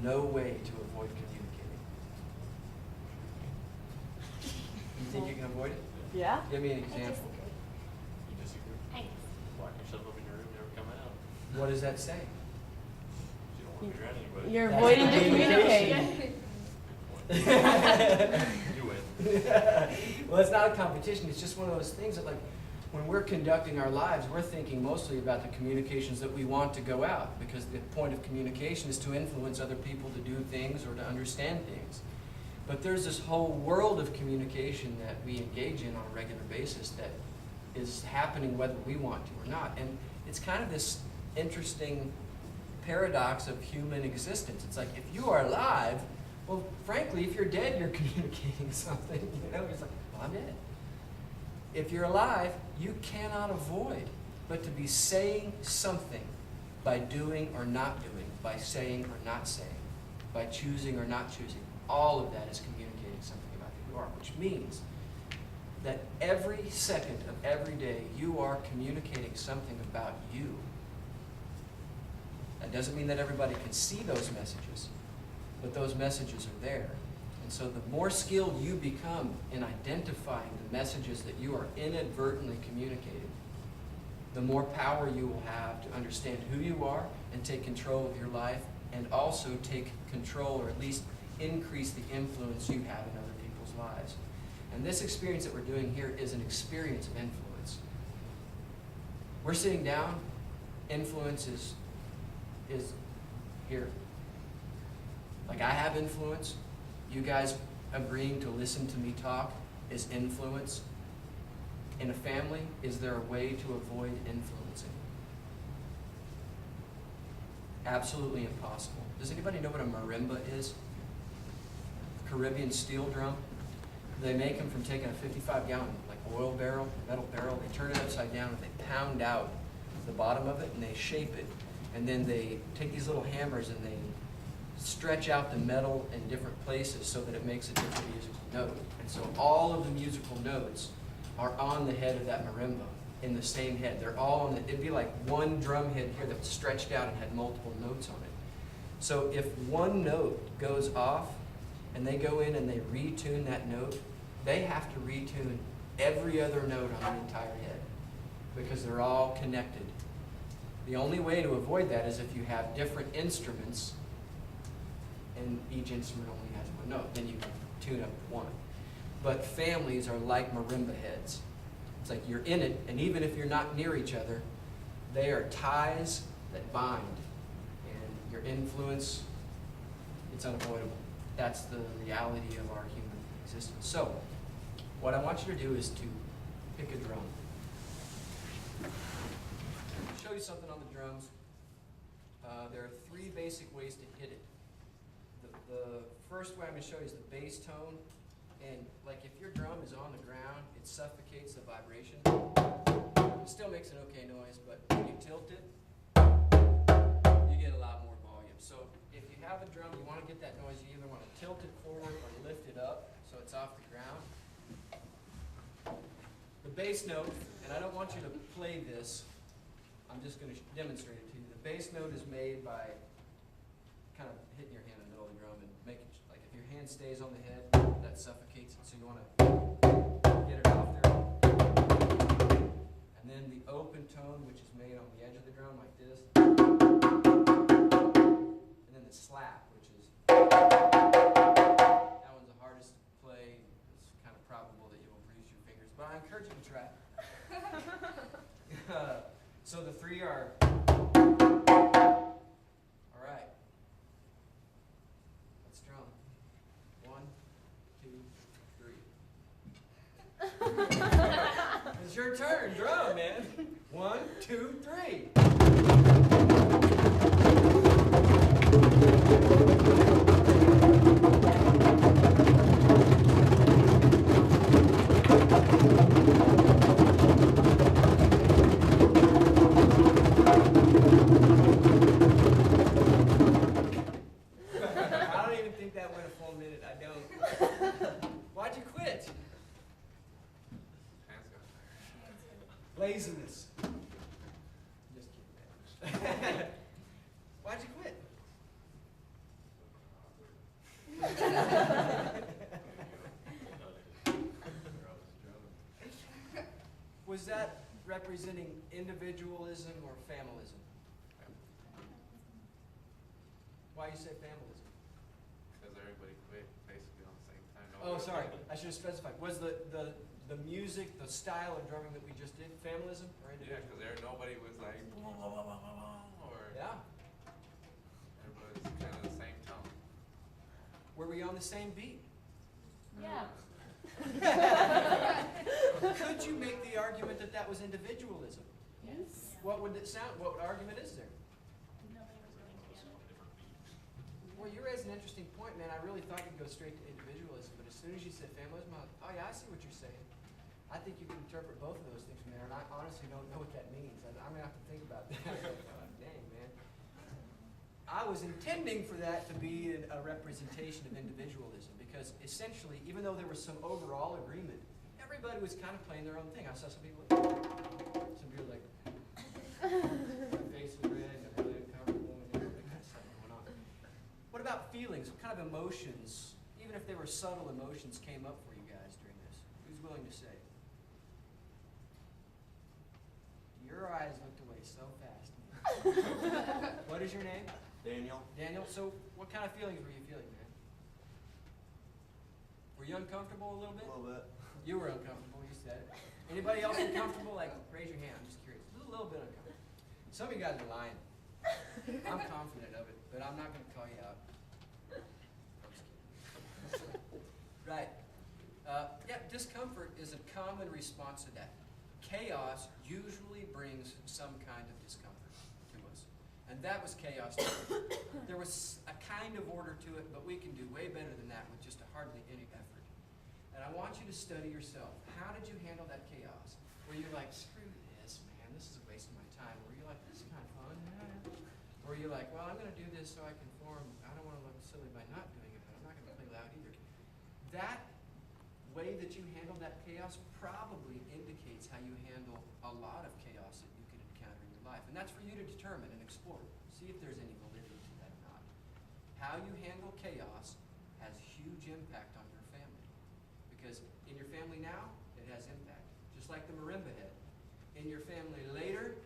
no way to avoid communicating. You think you can avoid it? Yeah. Give me an example. You disagree? Thanks. Lock yourself up in your room, never come out. What does that say? You don't want to be around anybody. You're That's avoiding to communication. communicate. You win. Well, it's not a competition. It's just one of those things that, like, when we're conducting our lives, we're thinking mostly about the communications that we want to go out, because the point of communication is to influence other people to do things or to understand things. But there's this whole world of communication that we engage in on a regular basis that is happening whether we want to or not. And it's kind of this interesting paradox of human existence. It's like, if you are alive, well, frankly, if you're dead, you're communicating something. You know, it's like, well, I'm dead. If you're alive, you cannot avoid but to be saying something by doing or not doing, by saying or not saying, by choosing or not choosing. All of that is communicating something about who you are, which means that every second of every day you are communicating something about you. That doesn't mean that everybody can see those messages, but those messages are there. And so the more skilled you become in identifying the messages that you are inadvertently communicating, the more power you will have to understand who you are and take control of your life, and also take control, or at least increase the influence you have in other people's lives. And this experience that we're doing here is an experience of influence. We're sitting down, influence is here. Like, I have influence. You guys agreeing to listen to me talk is influence. In a family, is there a way to avoid influencing? Absolutely impossible. Does anybody know what a marimba is? Caribbean steel drum. They make them from taking a 55-gallon oil barrel, metal barrel. They turn it upside down and they pound out the bottom of it and they shape it. And then they take these little hammers and they stretch out the metal in different places so that it makes a different musical note. And so all of the musical notes are on the head of that marimba in the same head. They're all on the, it'd be like one drum head here that was stretched out and had multiple notes on it. So if one note goes off and they go in and they retune that note, they have to retune every other note on the entire head because they're all connected. The only way to avoid that is if you have different instruments and each instrument only has one note, then you can tune up one. But families are like marimba heads. It's like you're in it, and even if you're not near each other, they are ties that bind. And your influence, it's unavoidable. That's the reality of our human existence. So, what I want you to do is to pick a drum. I'll show you something on the drums. There are three basic ways to hit it. The first way I'm going to show you is the bass tone. And like if your drum is on the ground, it suffocates the vibration. It still makes an okay noise, but when you tilt it, you get a lot more volume. So if you have a drum, you want to get that noise, you either want to tilt it forward or lift it up so it's off the ground. The bass note, and I don't want you to play this, I'm just going to demonstrate it to you. The bass note is made by kind of hitting your hand in the middle of the drum and making, like if your hand stays on the head, that suffocates it. So you want to get it off there. And then the open tone, which is made on the edge of the drum like this. And then the slap, which is, that one's the hardest to play. It's kind of probable that you will bruise your fingers, but I encourage you to try. So the three are, all right. Let's drum. 1, 2, 3. It's your turn. Drum, man. 1, 2, 3. I don't even think that went a full minute. I don't. Why'd you quit? Hands got tired. Laziness. Just kidding, man. Why'd you quit? Was that representing individualism or familism? Why you say familism? Because everybody quit basically on the same time. Oh, sorry, I should have specified. Was the music, the style of drumming that we just did, familism or Yeah, individualism? because nobody was like, blah, blah, blah, blah, blah, or Yeah. everybody was kind of the same tone. Were we on the same beat? Yeah. Could you make the argument that that was individualism? Yes. What would it sound? What argument is there? Nobody was willing to do it. Well, you raised an interesting point, man. I really thought you'd go straight to individualism, but as soon as you said familism, I was, oh yeah, I see what you're saying. I think you can interpret both of those things from there, and I honestly don't know what that means. I'm gonna have to think about that. Dang, man. I was intending for that to be a representation of individualism, because essentially, even though there was some overall agreement, everybody was kind of playing their own thing. I saw some people like, my face was red, and I'm really uncomfortable, and that kind of stuff going on. What about feelings? What kind of emotions, even if they were subtle emotions, came up for you guys during this? Who's willing to say? Your eyes looked away so fast. What is your name? Daniel? Daniel, so what kind of feelings were you feeling, man? Were you uncomfortable a little bit? A little bit. You were uncomfortable, you said it. Anybody else uncomfortable? Like, raise your hand, I'm just curious. A little bit uncomfortable. Some of you guys are lying. I'm confident of it, but I'm not going to call you out. I'm just kidding. Right. Yeah, discomfort is a common response to that. Chaos usually brings some kind of discomfort to us. And that was chaos. There was a kind of order to it, but we can do way better than that with just hardly any effort. And I want you to study yourself. How did you handle that chaos? Were you like, screw this, man, this is a waste of my time? Were you like, this is kind of fun? Or were you like, well, I'm going to do this so I can form, I don't want to look silly by not doing it, but I'm not going to play loud either. That way that you handle that chaos probably indicates how you handle a lot of chaos that you could encounter in your life. And that's for you to determine and explore. See if there's any validity to that or not. How you handle chaos has huge impact on your family. Because in your family now, it has impact. Just like the marimba head. In your family later,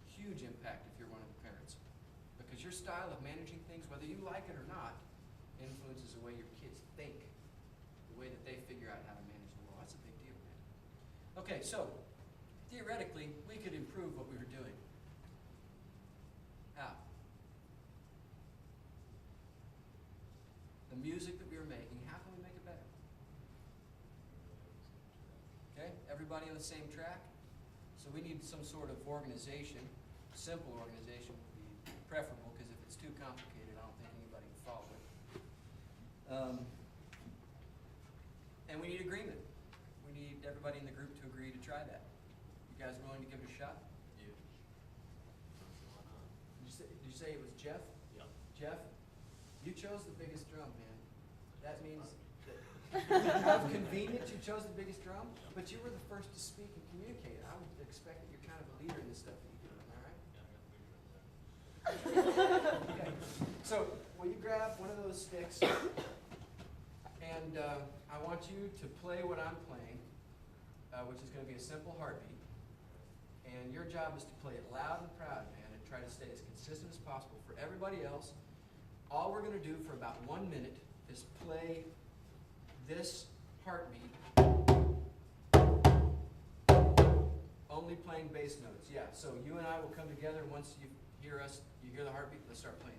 huge impact if you're one of the parents. Because your style of managing things, whether you like it or not, influences the way your kids think. The way that they figure out how to manage the world. That's a big deal, man. Okay, so theoretically, we could improve what we were doing. How? The music that we were making, how can we make it better? Okay, everybody on the same track? So we need some sort of organization. Simple organization would be preferable, because if it's too complicated, I don't think anybody can follow it. And we need agreement. We need everybody in the group to agree to try that. You guys willing to give it a shot? Yeah. Why not? Did you say it was Jeff? Yeah. Jeff, you chose the biggest drum, man. That means that out of convenience you chose the biggest drum, but you were the first to speak and communicate. I would expect that you're kind of a leader in this stuff that you do, am I right? Yeah, I got the big right there. Okay. So, will you grab one of those sticks, and I want you to play what I'm playing, which is going to be a simple heartbeat. And your job is to play it loud and proud, man, and try to stay as consistent as possible. For everybody else, all we're going to do for about 1 minute is play this heartbeat, only playing bass notes. Yeah, so you and I will come together. Once you hear us, you hear the heartbeat, let's start playing.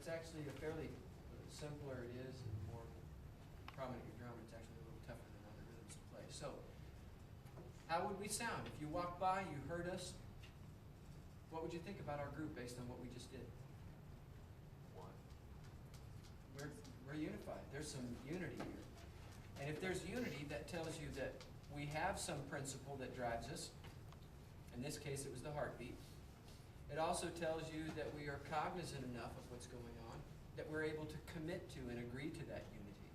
Actually a fairly simpler it is, and more prominent your drum, it's actually a little tougher than other rhythms to play. So, how would we sound? If you walked by, you heard us, what would you think about our group based on what we just did? One. We're unified. there's some unity here. And if there's unity, that tells you that we have some principle that drives us. In this case, it was the heartbeat. It also tells you that we are cognizant enough of what's going on, that we're able to commit to and agree to that unity.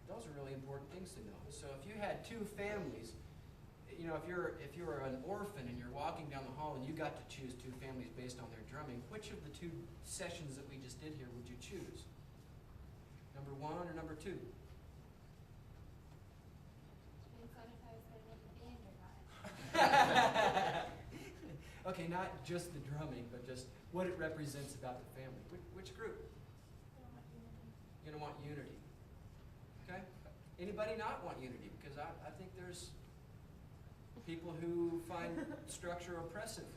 Those are really important things to know. So if you had two families, you know, if you're an orphan and you're walking down the hall and you got to choose two families based on their drumming, which of the two sessions that we just did here would you choose? Number 1 or number 2? Depends on if I was going to make a band or not. Okay, not just the drumming, but just what it represents about the family. Which group? You're going to want unity. Okay? Anybody not want unity? Because I think there's people who find structure oppressive.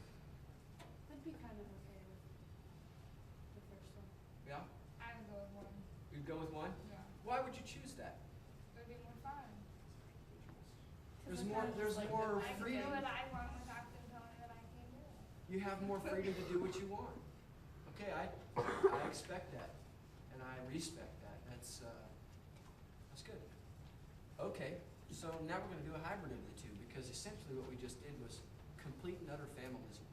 I'd be kind of okay with the first one. Yeah? I would go with one. You'd go with 1? Yeah. Why would you choose that? It would be more fun. There's more I can freedom. do what I want without them telling me that I can't do it. You have more freedom to do what you want. Okay, I expect that, and I respect that. That's good. Okay, so now we're going to do a hybrid of the two, because essentially what we just did was complete and utter familism.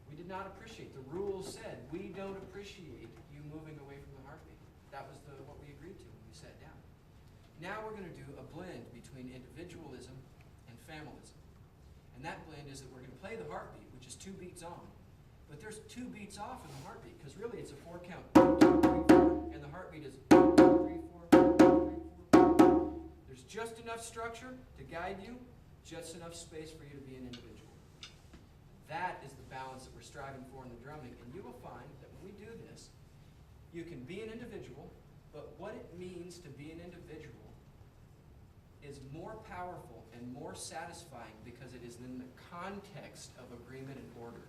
We did not appreciate. The rules said we don't appreciate you moving away from the heartbeat. That was what we agreed to when we sat down. Now we're going to do a blend between individualism and familism. And that blend is that we're going to play the heartbeat, which is 2 beats on. But there's 2 beats off in the heartbeat, because really it's a 4 count. 1, 2, 3, 4, and the heartbeat is 1, 2, 3, 4, 1, 2, 3, 4. There's just enough structure to guide you, just enough space for you to be an individual. That is the balance that we're striving for in the drumming. And you will find that when we do this, you can be an individual, but what it means to be an individual is more powerful and more satisfying because it is in the context of agreement and order.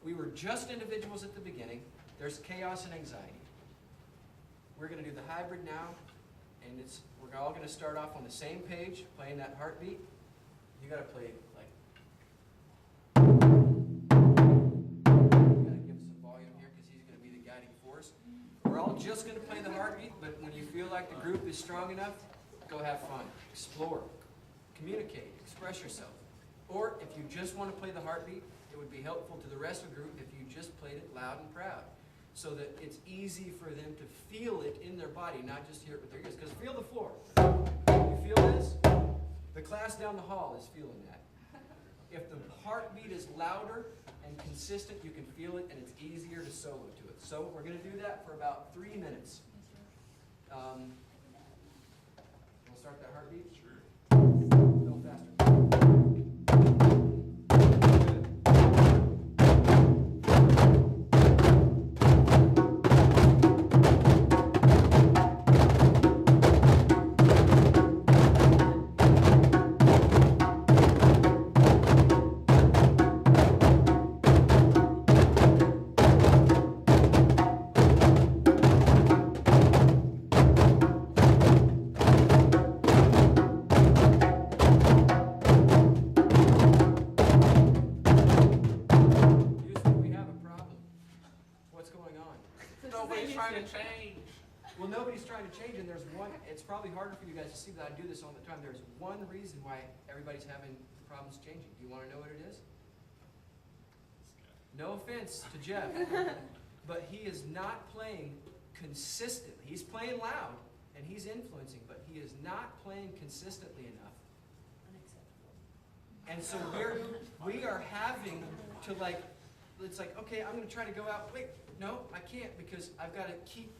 We were just individuals at the beginning. There's chaos and anxiety. We're going to do the hybrid now, and we're all going to start off on the same page, playing that heartbeat. You got to play like. You got to give some volume here because he's going to be the guiding force. We're all just going to play the heartbeat, but when you feel like the group is strong enough, go have fun, explore, communicate, express yourself. Or if you just want to play the heartbeat, it would be helpful to the rest of the group if you just played it loud and proud, so that it's easy for them to feel it in their body, not just hear it with their ears. Because feel the floor. You feel this? The class down the hall is feeling that. If the heartbeat is louder and consistent, you can feel it, and it's easier to solo to it. So we're going to do that for about 3 minutes. We'll start that heartbeat? Sure. A little faster. Nobody's trying to change. Well, nobody's trying to change, and there's one, it's probably harder for you guys to see, but I do this all the time. There's one reason why everybody's having problems changing. Do you want to know what it is? No offense to Jeff, but he is not playing consistently. He's playing loud, and he's influencing, but he is not playing consistently enough. And so we are having to like, it's like, okay, I'm going to try to go out. Wait, no, I can't because I've got to keep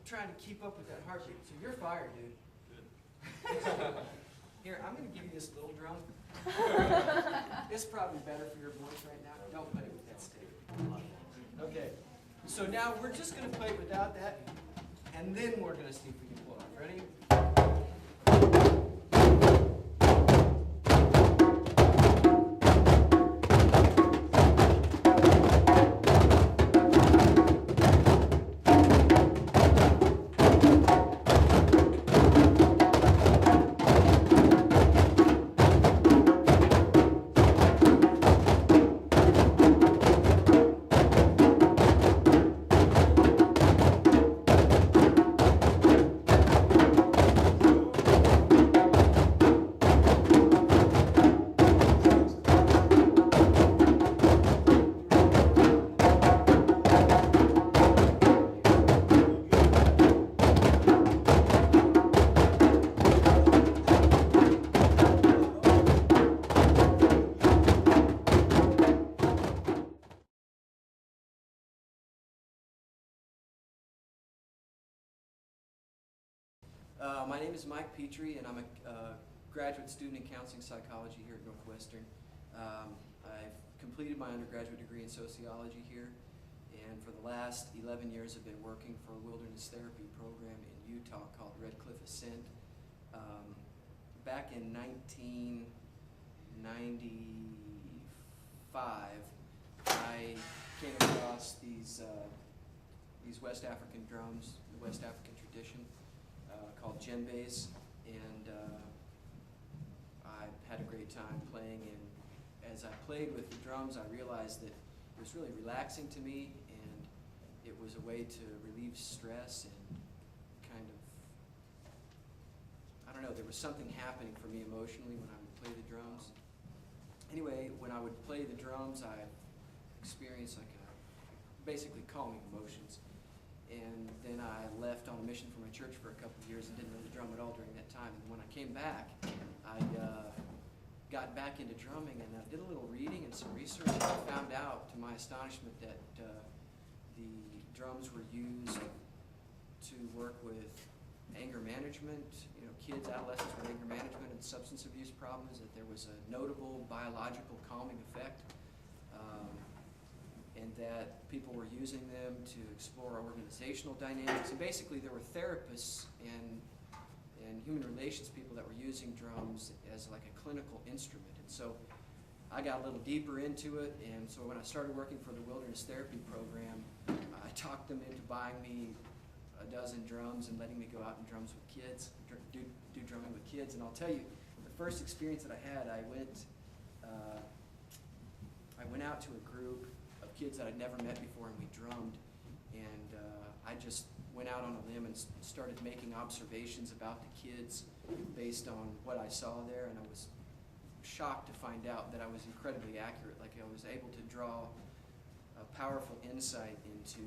trying to keep up with that heartbeat. So you're fired, dude. Here, I'm going to give you this little drum. It's probably better for your voice right now. Don't play it with that stick. Okay. So now we're just going to play it without that, and then we're going to see if we can pull it off. Ready? My name is Mike Petree, and I'm a graduate student in counseling psychology here at Northwestern. I've completed my undergraduate degree in sociology here, and for the last 11 years I've been working for a wilderness therapy program in Utah called Red Cliff Ascent. Back in 1995, I came across these West African drums, the West African tradition, called djembes, and I had a great time playing. And as I played with the drums, I realized that it was really relaxing to me, and it was a way to relieve stress and kind of, I don't know, there was something happening for me emotionally when I would play the drums. Anyway, when I would play the drums, I experienced like basically calming emotions. And then I left on a mission for my church for a couple of years and didn't really drum at all during that time. And when I came back, I got back into drumming, and I did a little reading and some research, and I found out, to my astonishment, that the drums were used to work with anger management, kids, adolescents with anger management and substance abuse problems, that there was a notable biological calming effect. And that people were using them to explore organizational dynamics. And basically there were therapists and human relations people that were using drums as like a clinical instrument. And so I got a little deeper into it, and so when I started working for the wilderness therapy program, I talked them into buying me a dozen drums and letting me go out and do drumming with kids. And I'll tell you, the first experience that I had, I went out to a group of kids that I'd never met before, and we drummed, and I just went out on a limb and started making observations about the kids based on what I saw there, and I was shocked to find out that I was incredibly accurate. Like, I was able to draw a powerful insight into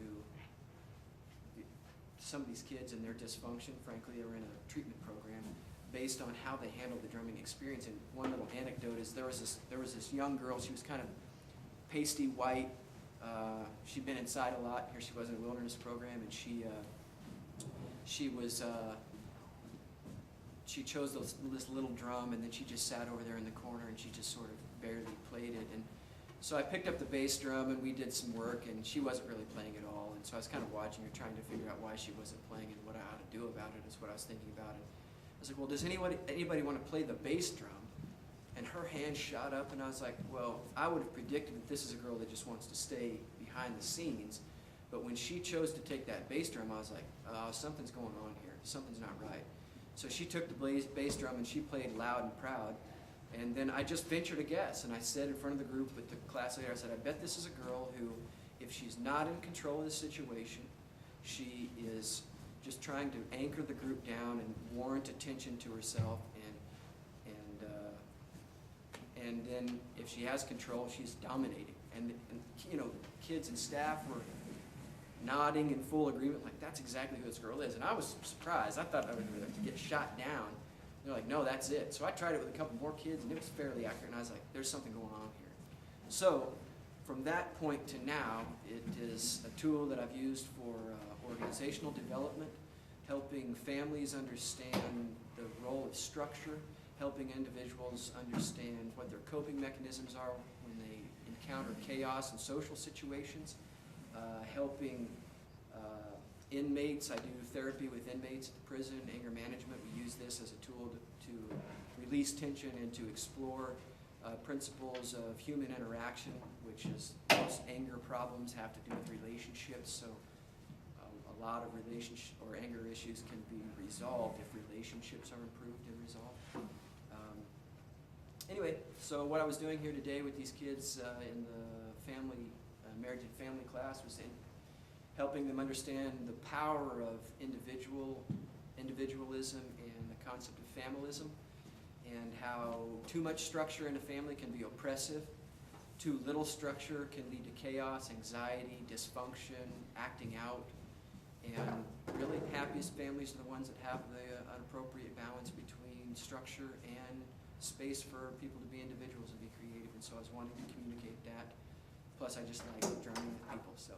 some of these kids and their dysfunction. Frankly, they were in a treatment program based on how they handled the drumming experience. And one little anecdote is there was this young girl. She was kind of pasty white. She'd been inside a lot. Here she was in a wilderness program, and she chose this little drum, and then she just sat over there in the corner, and she just sort of barely played it. And so I picked up the bass drum, and we did some work, and she wasn't really playing at all. And so I was kind of watching her, trying to figure out why she wasn't playing and what I ought to do about it is what I was thinking about. And I was like, well, does anybody want to play the bass drum? And her hand shot up, and I was like, well, I would have predicted that this is a girl that just wants to stay behind the scenes. But when she chose to take that bass drum, I was like, something's going on here. Something's not right. So she took the bass drum, and she played loud and proud. And then I just ventured a guess, and I said in front of the group with the class leader, I said, I bet this is a girl who, if she's not in control of the situation, she is just trying to anchor the group down and warrant attention to herself. And then if she has control, she's dominating. And kids and staff were nodding in full agreement, like, that's exactly who this girl is. And I was surprised. I thought I would get shot down. They're like, no, that's it. So I tried it with a couple more kids, and it was fairly accurate. And I was like, there's something going on here. So from that point to now, it is a tool that I've used for organizational development, helping families understand the role of structure, helping individuals understand what their coping mechanisms are when they encounter chaos in social situations, helping inmates. I do therapy with inmates at the prison, anger management. We use this as a tool to release tension and to explore principles of human interaction, which is most anger problems have to do with relationships. So a lot of relationship or anger issues can be resolved if relationships are improved and resolved. Anyway, so what I was doing here today with these kids in the marriage and family class was helping them understand the power of individualism and the concept of familism, and how too much structure in a family can be oppressive, too little structure can lead to chaos, anxiety, dysfunction, acting out, and really happiest families are the ones that have an appropriate balance between structure and space for people to be individuals and be creative. And so I was wanting to communicate that. Plus I just like drumming with people, so